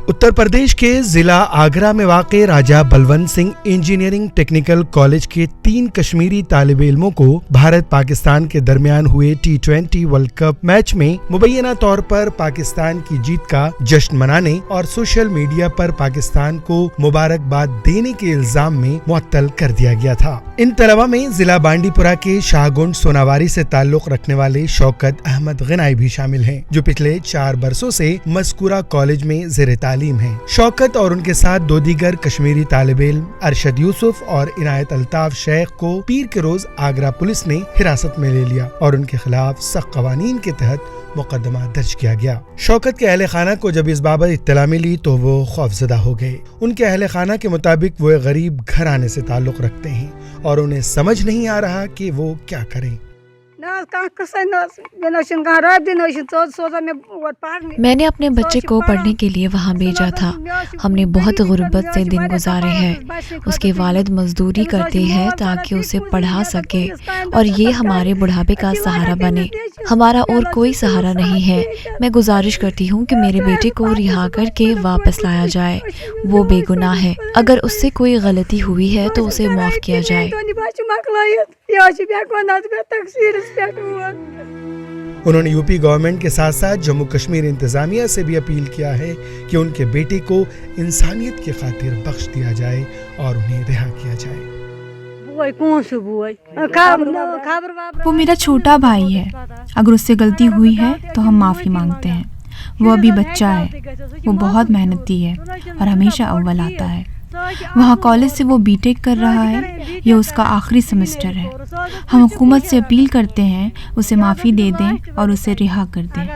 उत्तर प्रदेश के जिला आगरा में वाक़े Raja Balwant Singh engineering technical college के 3 कश्मीरी तालिब इल्मों को भारत पाकिस्तान के दरमियान हुए T20 वर्ल्ड कप मैच में मुबैना तौर पर पाकिस्तान की जीत का जश्न मनाने और सोशल मीडिया पर पाकिस्तान को मुबारकबाद देने के इल्जाम में मुअत्तल कर दिया गया था। इन तलबा में जिला बांडीपुरा के शाहगुंड सोनावारी से ताल्लुक रखने वाले शौकत अहमद गनाई भी शामिल हैं, जो पिछले 4 बरसों से मज़कूरा कॉलेज में ज़ेर तालीम हैं। शौकत और उनके साथ 2 दीगर कश्मीरी तालिब इल्म अरशद यूसुफ और इनायत अल्ताफ शेख को पीर के रोज आगरा पुलिस ने हिरासत में ले लिया और उनके खिलाफ सख्त कवानीन के तहत मुकदमा दर्ज किया गया। शौकत के अहले खाना को जब इस बाबत इत्तला मिली तो वो खौफजदा हो गए। उनके अहले खाना के मुताबिक वो एक गरीब घराने से ताल्लुक रखते हैं और उन्हें समझ नहीं आ रहा कि वो क्या करें। मैंने अपने बच्चे को पढ़ने के लिए वहाँ भेजा था। हमने बहुत गुर्बत से दिन गुजारे हैं। उसके वालिद मजदूरी करते हैं ताकि उसे पढ़ा सके और ये हमारे बुढ़ापे का सहारा बने। हमारा और कोई सहारा नहीं है। मैं गुजारिश करती हूँ कि मेरे बेटे को रिहा करके वापस लाया जाए। वो बेगुनाह है। अगर उससे कोई गलती हुई है तो उसे माफ़ किया जाए। उन्होंने यूपी गवर्नमेंट के साथ साथ जम्मू कश्मीर इंतजामिया से भी अपील किया है कि उनके बेटे को इंसानियत की खातिर बख्श दिया जाए और उन्हें रिहा किया जाए। वो मेरा छोटा भाई है। अगर उससे गलती हुई है तो हम माफ़ी मांगते हैं। वो अभी बच्चा है। वो बहुत मेहनती है और हमेशा अव्वल आता है। वहाँ कॉलेज से वो बीटेक कर रहा है। ये उसका आखिरी सेमेस्टर है। हम हुकूमत से अपील करते हैं उसे माफ़ी दे दें और उसे रिहा कर दें।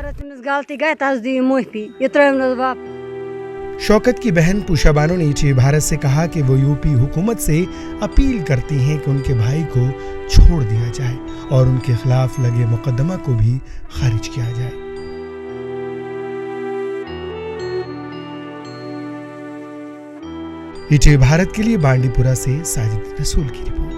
शौकत की बहन पूषा बानो ने ईटीवी भारत से कहा कि वो यूपी हुकूमत से अपील करती हैं कि उनके भाई को छोड़ दिया जाए और उनके खिलाफ लगे मुकदमा को भी खारिज किया जाए। ईटीवी भारत के लिए बांडीपुरा से साजिद रसूल की रिपोर्ट।